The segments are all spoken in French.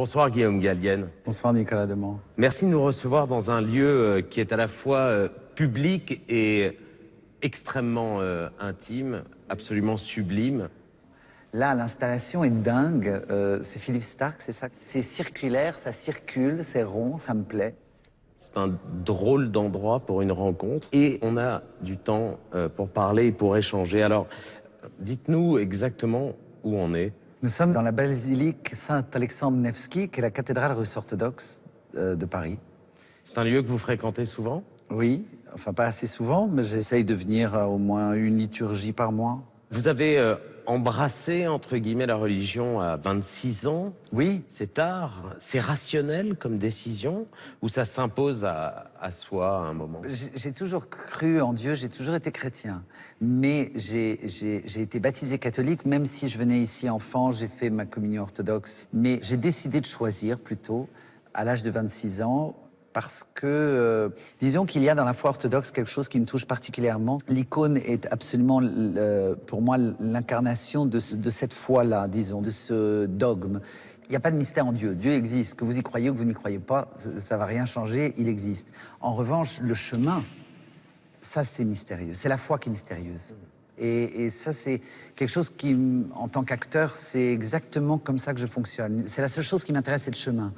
Bonsoir Guillaume Gallienne. Bonsoir Nicolas Demont. Merci de nous recevoir dans un lieu qui est à la fois public et extrêmement intime, absolument sublime. Là, l'installation est dingue. C'est Philippe Starck, c'est ça? C'est circulaire, ça circule, c'est rond, ça me plaît. C'est un drôle d'endroit pour une rencontre et on a du temps pour parler et pour échanger. Alors, dites-nous exactement où on est. Nous sommes dans la basilique Saint-Alexandre Nevski, qui est la cathédrale russe orthodoxe de Paris. C'est un lieu que vous fréquentez souvent? Oui, enfin pas assez souvent, mais j'essaye de venir au moins une liturgie par mois. Vous avez embrassé, entre guillemets, la religion à 26 ans. Oui. C'est tard, c'est rationnel comme décision ou ça s'impose à soi à un moment? J'ai toujours cru en Dieu, j'ai toujours été chrétien. Mais j'ai été baptisé catholique, même si je venais ici enfant, j'ai fait ma communion orthodoxe. Mais j'ai décidé de choisir plutôt, à l'âge de 26 ans, parce que, disons qu'il y a dans la foi orthodoxe quelque chose qui me touche particulièrement. L'icône est absolument, pour moi, l'incarnation de cette foi-là, disons, de ce dogme. Il n'y a pas de mystère en Dieu. Dieu existe. Que vous y croyez ou que vous n'y croyez pas, ça ne va rien changer, il existe. En revanche, le chemin, ça c'est mystérieux. C'est la foi qui est mystérieuse. Et ça, c'est quelque chose qui, en tant qu'acteur, c'est exactement comme ça que je fonctionne. C'est la seule chose qui m'intéresse, c'est le chemin.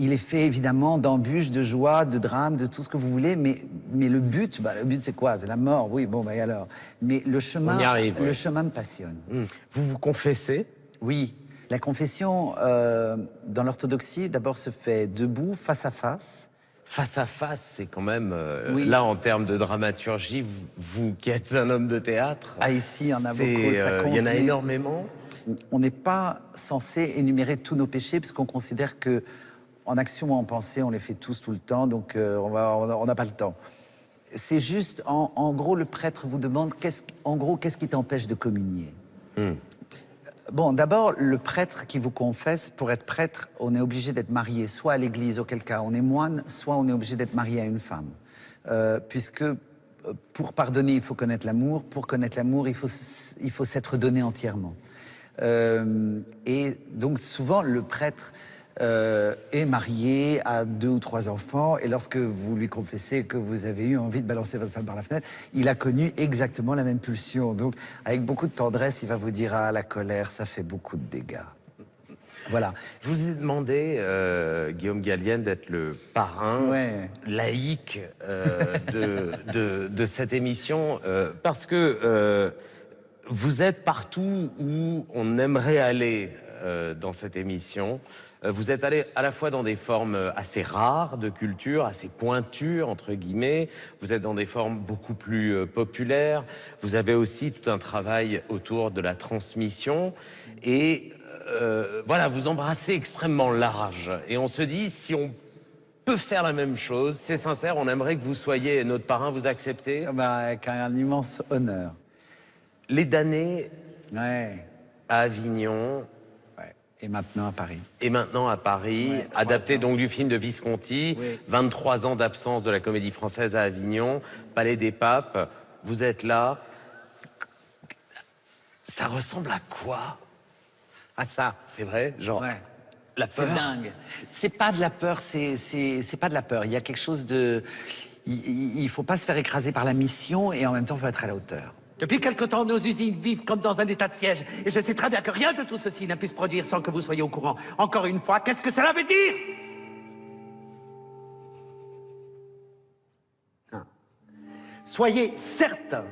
Il est fait évidemment d'embûches, de joie, de drame, de tout ce que vous voulez, mais le but c'est quoi? C'est la mort, oui, bon, et alors? Mais le chemin, on y arrive, le oui. chemin me passionne. Vous vous confessez? Oui. La confession, dans l'orthodoxie, d'abord se fait debout, face à face. Face à face, c'est quand même, Oui. là, en termes de dramaturgie, vous qui êtes un homme de théâtre... Ah, ici, il y en a beaucoup, ça compte. Il y en a mais énormément. On n'est pas censé énumérer tous nos péchés, parce qu'on considère que en action ou en pensée, on les fait tous tout le temps, donc on n'a pas le temps. C'est juste, en gros, le prêtre vous demande, qu'est-ce qui t'empêche de communier? Bon, d'abord, le prêtre qui vous confesse, pour être prêtre, on est obligé d'être marié, soit à l'église, auquel cas on est moine, soit on est obligé d'être marié à une femme. Puisque pour pardonner, il faut connaître l'amour. Pour connaître l'amour, il faut s'être donné entièrement. Et donc, souvent, le prêtre est marié, a 2 ou 3 enfants, et lorsque vous lui confessez que vous avez eu envie de balancer votre femme par la fenêtre, il a connu exactement la même pulsion. Donc, avec beaucoup de tendresse, il va vous dire « Ah, la colère, ça fait beaucoup de dégâts. » Voilà. Je vous ai demandé, Guillaume Gallienne, d'être le parrain laïque de cette émission, parce que vous êtes partout où on aimerait aller dans cette émission. Vous êtes allé à la fois dans des formes assez rares de culture, assez pointues, entre guillemets. Vous êtes dans des formes beaucoup plus populaires. Vous avez aussi tout un travail autour de la transmission. Et voilà, vous embrassez extrêmement large. Et on se dit, si on peut faire la même chose, c'est sincère, on aimerait que vous soyez notre parrain, vous acceptez? Avec un immense honneur. Les damnés à Avignon... Et maintenant à Paris. Et maintenant à Paris, adapté donc du film de Visconti, 23 ans d'absence de la Comédie Française à Avignon, Palais des Papes, vous êtes là. Ça ressemble à quoi? À ça. C'est vrai? Genre, la peur? C'est dingue. C'est pas de la peur, c'est pas de la peur. Il y a quelque chose de... Il faut pas se faire écraser par la mission et en même temps, il faut être à la hauteur. Depuis quelque temps, nos usines vivent comme dans un état de siège. Et je sais très bien que rien de tout ceci n'a pu se produire sans que vous soyez au courant. Encore une fois, qu'est-ce que cela veut dire? Soyez certain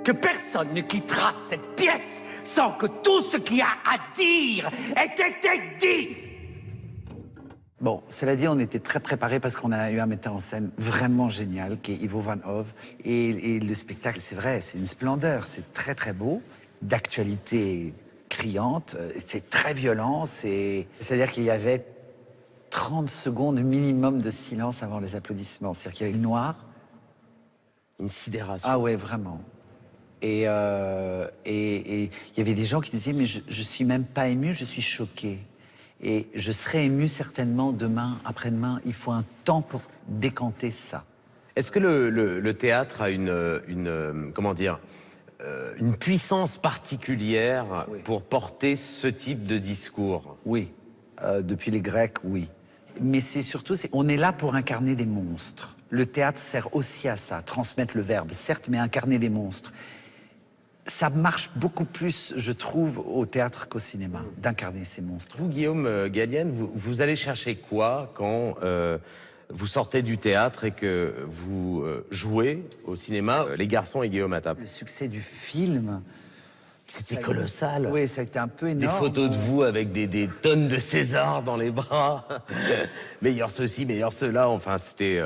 que personne ne quittera cette pièce sans que tout ce qu'il y a à dire ait été dit. Bon, cela dit, on était très préparés parce qu'on a eu un metteur en scène vraiment génial, qui est Ivo Van Hove. Et le spectacle, c'est vrai, c'est une splendeur, c'est très très beau, d'actualité criante, c'est très violent, c'est-à-dire qu'il y avait 30 secondes minimum de silence avant les applaudissements. C'est-à-dire qu'il y avait une noire. Une sidération. Ah ouais, vraiment. Et il y avait des gens qui disaient, mais je suis même pas ému, je suis choqué. Et je serai ému certainement demain, après-demain. Il faut un temps pour décanter ça. Est-ce que le théâtre a comment dire, une puissance particulière pour porter ce type de discours? Oui. depuis les Grecs, oui. Mais c'est surtout, on est là pour incarner des monstres. Le théâtre sert aussi à ça, transmettre le verbe, certes, mais incarner des monstres. Ça marche beaucoup plus, je trouve, au théâtre qu'au cinéma, d'incarner ces monstres. Vous, Guillaume Gallienne, vous allez chercher quoi quand vous sortez du théâtre et que vous jouez au cinéma Les Garçons et Guillaume à table? Le succès du film... C'était colossal. Oui, ça a été un peu énorme. Des photos de vous avec des tonnes de César dans les bras. Meilleur ceci, meilleur cela, enfin c'était...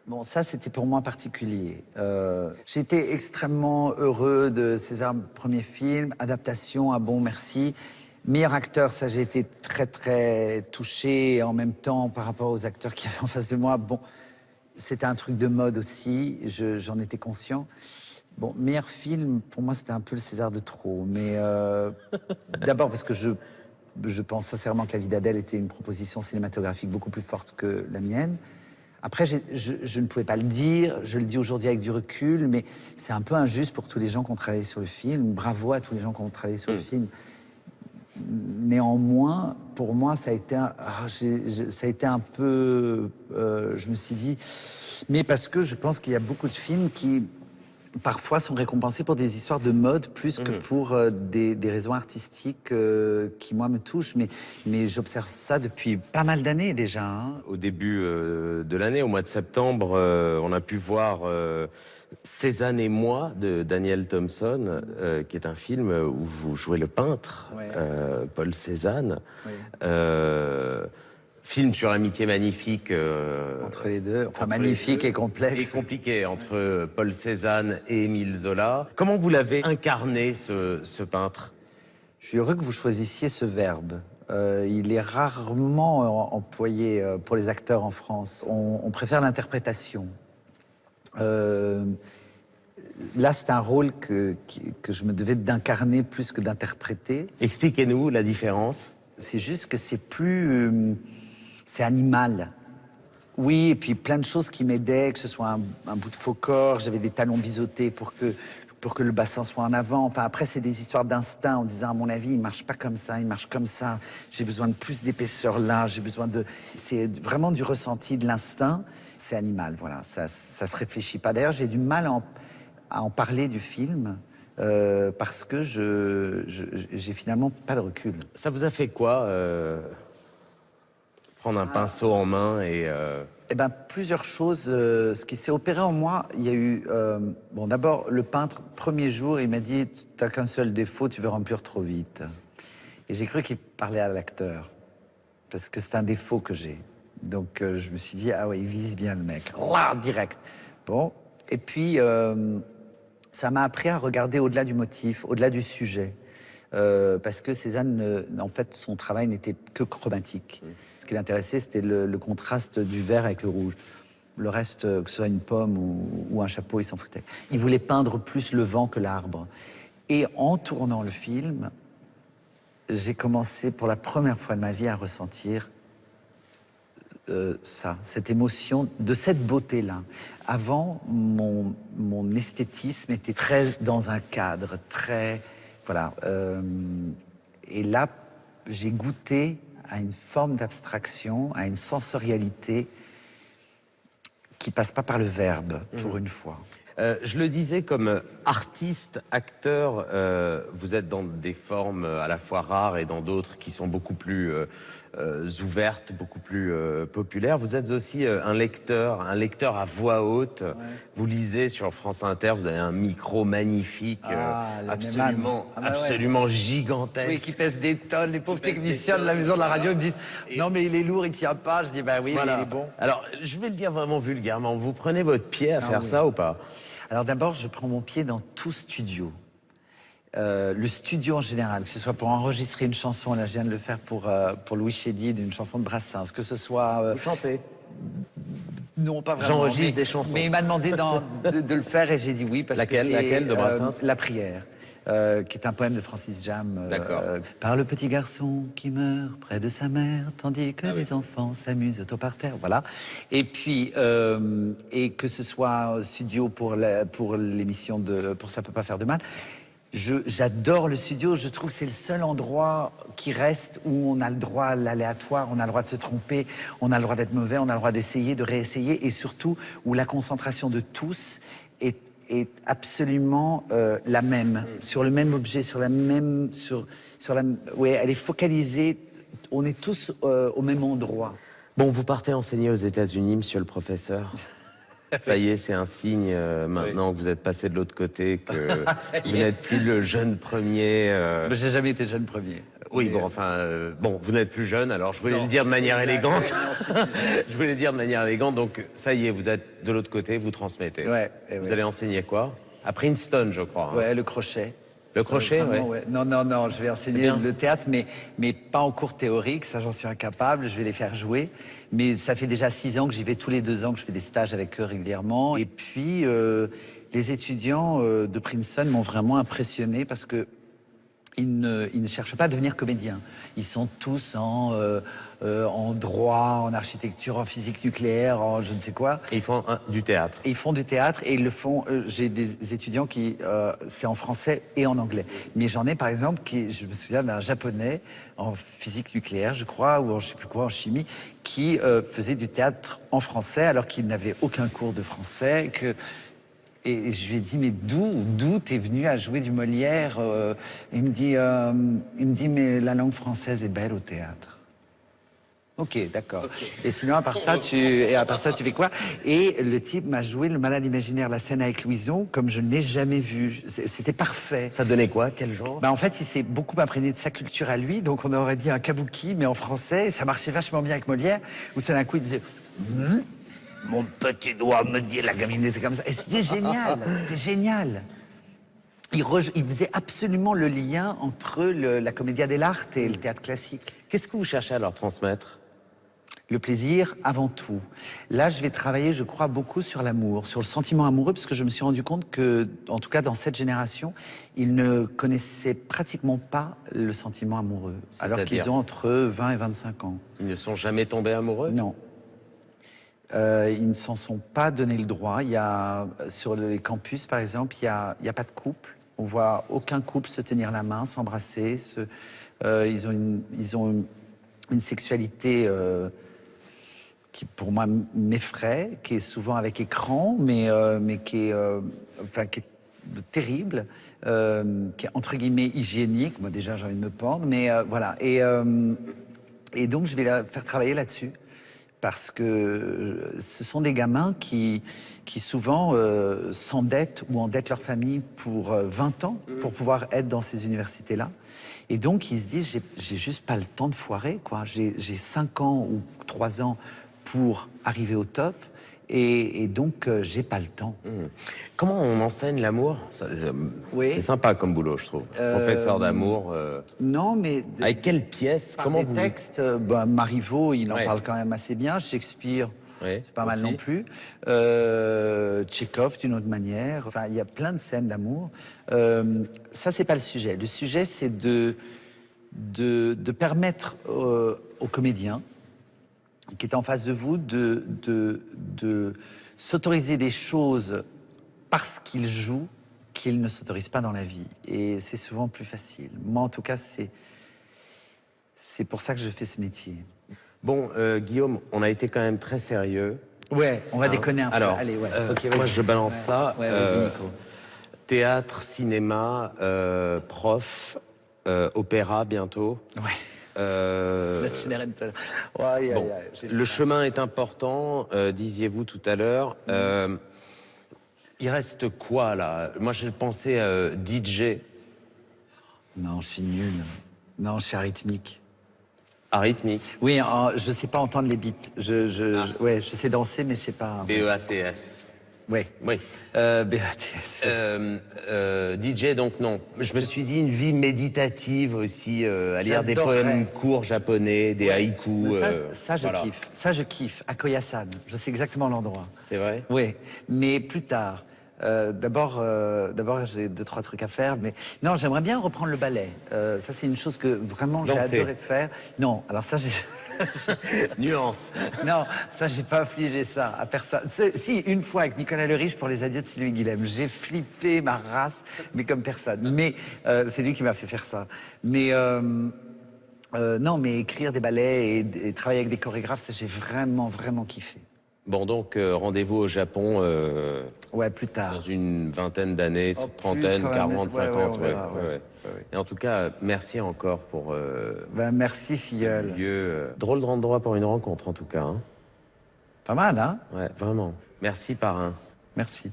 Bon, ça, c'était pour moi particulier. J'ai été extrêmement heureux de César, premier film, adaptation, ah bon, merci. Meilleur acteur, ça, j'ai été très, très touché. Et en même temps, par rapport aux acteurs qui avaient en face de moi, bon, c'était un truc de mode aussi, j'en étais conscient. Bon, meilleur film, pour moi, c'était un peu le César de trop. Mais d'abord parce que je pense sincèrement que La vie d'Adèle était une proposition cinématographique beaucoup plus forte que la mienne. Après, je ne pouvais pas le dire, je le dis aujourd'hui avec du recul, mais c'est un peu injuste pour tous les gens qui ont travaillé sur le film. Bravo à tous les gens qui ont travaillé sur le film. Néanmoins, pour moi, ça a été un peu... je me suis dit... Mais parce que je pense qu'il y a beaucoup de films qui... parfois sont récompensés pour des histoires de mode plus que pour des raisons artistiques qui, moi, me touchent. Mais j'observe ça depuis pas mal d'années déjà. Hein. Au début de l'année, au mois de septembre, on a pu voir Cézanne et moi de Daniel Thompson, qui est un film où vous jouez le peintre, Paul Cézanne. Oui. Film sur l'amitié magnifique. Entre les deux, enfin magnifique et complexe. Et compliqué, entre Paul Cézanne et Émile Zola. Comment vous l'avez incarné, ce peintre? Je suis heureux que vous choisissiez ce verbe. Il est rarement employé pour les acteurs en France. On préfère l'interprétation. Là, c'est un rôle que je me devais d'incarner plus que d'interpréter. Expliquez-nous la différence. C'est juste que c'est plus... c'est animal. Oui, et puis plein de choses qui m'aidaient, que ce soit un bout de faux corps, j'avais des talons biseautés pour que le bassin soit en avant. Enfin, après, c'est des histoires d'instinct en disant, à mon avis, il marche pas comme ça, il marche comme ça. J'ai besoin de plus d'épaisseur là, j'ai besoin de... C'est vraiment du ressenti, de l'instinct. C'est animal, voilà. Ça se réfléchit pas. D'ailleurs, j'ai du mal à en parler du film. Parce que j'ai finalement pas de recul. Ça vous a fait quoi prendre un pinceau en main et... Eh ben, plusieurs choses. Ce qui s'est opéré en moi, il y a eu... bon, d'abord, le peintre, premier jour, il m'a dit « T'as qu'un seul défaut, tu veux remplir trop vite. » Et j'ai cru qu'il parlait à l'acteur. Parce que c'est un défaut que j'ai. Donc, je me suis dit « Ah ouais, il vise bien le mec. » Là, direct. Bon. Et puis... ça m'a appris à regarder au-delà du motif, au-delà du sujet. Parce que Cézanne, en fait, son travail n'était que chromatique. Ce qui l'intéressait, c'était le contraste du vert avec le rouge. Le reste, que ce soit une pomme ou un chapeau, il s'en foutait. Il voulait peindre plus le vent que l'arbre. Et en tournant le film, j'ai commencé pour la première fois de ma vie à ressentir cette émotion de cette beauté-là. Avant, mon esthétisme était très dans un cadre, très... Voilà. Et là, j'ai goûté à une forme d'abstraction, à une sensorialité qui passe pas par le verbe, pour une fois. Je le disais, comme artiste, acteur, vous êtes dans des formes à la fois rares et dans d'autres qui sont beaucoup plus ouvertes, beaucoup plus populaires. Vous êtes aussi un lecteur à voix haute. Ouais. Vous lisez sur France Inter, vous avez un micro magnifique, absolument gigantesque. Oui, qui pèse des tonnes. Les pauvres techniciens de la maison de la radio, ils me disent « Non, mais il est lourd, il tient pas. » Je dis « Bah oui, voilà. Mais il est bon. » Alors, je vais le dire vraiment vulgairement. Vous prenez votre pied à faire ça ou pas? Alors d'abord, je prends mon pied dans tout studio. Le studio en général, que ce soit pour enregistrer une chanson, là je viens de le faire pour Louis Chédid, une chanson de Brassens, que ce soit... Vous chantez? Non, pas vraiment. J'enregistre des chansons. Mais il m'a demandé de le faire et j'ai dit oui parce que c'est... Laquelle de Brassens? La prière. Qui est un poème de Francis Jam. Par le petit garçon qui meurt près de sa mère, tandis que les enfants s'amusent au parterre. Voilà. Et puis, et que ce soit studio pour l'émission de Pour ça peut pas faire de mal. J'adore le studio. Je trouve que c'est le seul endroit qui reste où on a le droit à l'aléatoire, on a le droit de se tromper, on a le droit d'être mauvais, on a le droit d'essayer, de réessayer, et surtout où la concentration de tous est absolument la même, sur le même objet, sur la même... ouais, elle est focalisée, on est tous au même endroit. Bon, vous partez enseigner aux États-Unis, monsieur le professeur. Ça y est, c'est un signe maintenant que vous êtes passé de l'autre côté, que vous n'êtes plus le jeune premier. J'ai jamais été jeune premier. Oui, bon, enfin, bon, vous n'êtes plus jeune, alors je voulais le dire de manière élégante. Je voulais le dire de manière élégante, donc ça y est, vous êtes de l'autre côté, vous transmettez. Ouais, vous allez enseigner quoi? À Princeton, je crois. Hein. Ouais, le crochet. Le crochet, ouais. Non, je vais enseigner le théâtre, mais pas en cours théorique, ça j'en suis incapable, je vais les faire jouer. Mais ça fait déjà 6 ans que j'y vais tous les 2 ans, que je fais des stages avec eux régulièrement. Et puis, les étudiants de Princeton m'ont vraiment impressionné parce que ils ne cherchent pas à devenir comédiens. Ils sont tous en droit, en architecture, en physique nucléaire, en je ne sais quoi. Et ils font du théâtre. Et ils font du théâtre et ils le font. J'ai des étudiants qui, c'est en français et en anglais. Mais j'en ai par exemple je me souviens d'un japonais en physique nucléaire, je crois, ou en je sais plus quoi, en chimie, qui faisait du théâtre en français alors qu'il n'avait aucun cours de français. Et je lui ai dit, mais d'où t'es venu à jouer du Molière? Il me dit, mais la langue française est belle au théâtre. Ok, d'accord. Okay. Et sinon, à part ça, tu fais quoi? Et le type m'a joué Le Malade imaginaire, la scène avec Louison, comme je ne l'ai jamais vu. C'était parfait. Ça donnait quoi? Quel genre? En fait, il s'est beaucoup imprégné de sa culture à lui, donc on aurait dit un kabuki, mais en français. Et ça marchait vachement bien avec Molière, où tout d'un coup, il disait... Mon petit doigt me dit, la gamine était comme ça. Et c'était génial, c'était génial. Il faisait absolument le lien entre la commedia dell'arte et le théâtre classique. Qu'est-ce que vous cherchez à leur transmettre? Le plaisir avant tout. Là, je vais travailler, je crois, beaucoup sur l'amour, sur le sentiment amoureux, parce que je me suis rendu compte que, en tout cas dans cette génération, ils ne connaissaient pratiquement pas le sentiment amoureux, alors qu'ils ont entre 20 et 25 ans. Ils ne sont jamais tombés amoureux? Non. Ils ne s'en sont pas donné le droit. Sur les campus, par exemple, il y a pas de couple. On voit aucun couple se tenir la main, s'embrasser. Ils ont une sexualité qui, pour moi, m'effraie, qui est souvent avec écran, mais qui est terrible, qui est entre guillemets hygiénique. Moi, déjà, j'ai envie de me pendre, mais voilà. Et donc, je vais faire travailler là-dessus. Parce que ce sont des gamins qui souvent s'endettent ou endettent leur famille pour 20 ans pour pouvoir être dans ces universités-là. Et donc, ils se disent, j'ai juste pas le temps de foirer, quoi. J'ai 5 ans ou 3 ans pour arriver au top. Et donc, j'ai pas le temps. Comment on enseigne l'amour? Oui. C'est sympa comme boulot, je trouve. Professeur d'amour. Non, mais... Avec quelle pièce? Comment vous... textes, Marivaux, il en parle quand même assez bien. Shakespeare, c'est pas mal non plus. Tchekhov, d'une autre manière. Enfin, il y a plein de scènes d'amour. Ça, c'est pas le sujet. Le sujet, c'est de permettre aux comédiens qui est en face de vous de s'autoriser des choses parce qu'ils jouent qu'ils ne s'autorisent pas dans la vie. Et c'est souvent plus facile. Moi, en tout cas, c'est pour ça que je fais ce métier. Bon, Guillaume, on a été quand même très sérieux. Ouais, on va déconner un peu. Alors, allez, ouais. Okay, moi, je balance ça. Ouais, vas-y, Nico. Théâtre, cinéma, prof, opéra bientôt. Ouais. Le chemin est important, disiez-vous tout à l'heure. Il reste quoi, là? Moi, j'ai pensé DJ. Non, je suis nul. Non, je suis arythmique. Arythmique? Oui, je sais pas entendre les beats. Ouais, je sais danser, mais je sais pas... B-E-A-T-S. Ouais. Oui. B-E-A-T-S. DJ, donc non. Je me suis dit une vie méditative aussi, à lire des poèmes courts japonais, des haïkus. Ça, je kiffe. Ça, je kiffe. À Koyasan. Je sais exactement l'endroit. C'est vrai? Oui, mais plus tard. D'abord, j'ai 2-3 trucs à faire, mais non, j'aimerais bien reprendre le ballet. Ça, c'est une chose que vraiment j'ai adoré faire. Non, alors ça, j'ai... Nuance. Non, ça, j'ai pas infligé ça à personne. Si, une fois avec Nicolas Le Riche pour les adieux de Sylvie Guilhem, j'ai flippé ma race, mais comme personne. Mais c'est lui qui m'a fait faire ça. Mais non, mais écrire des ballets et travailler avec des chorégraphes, ça, j'ai vraiment, vraiment kiffé. Bon, donc, rendez-vous au Japon ouais, plus tard. Dans une vingtaine d'années, Oh, trentaine, plus, 40, 50. Ouais, ouais. Et en tout cas, merci encore pour merci, Filleul. ce lieu. Drôle d'endroit pour une rencontre, en tout cas. Hein. Pas mal, hein? Ouais, vraiment. Merci, parrain. Merci.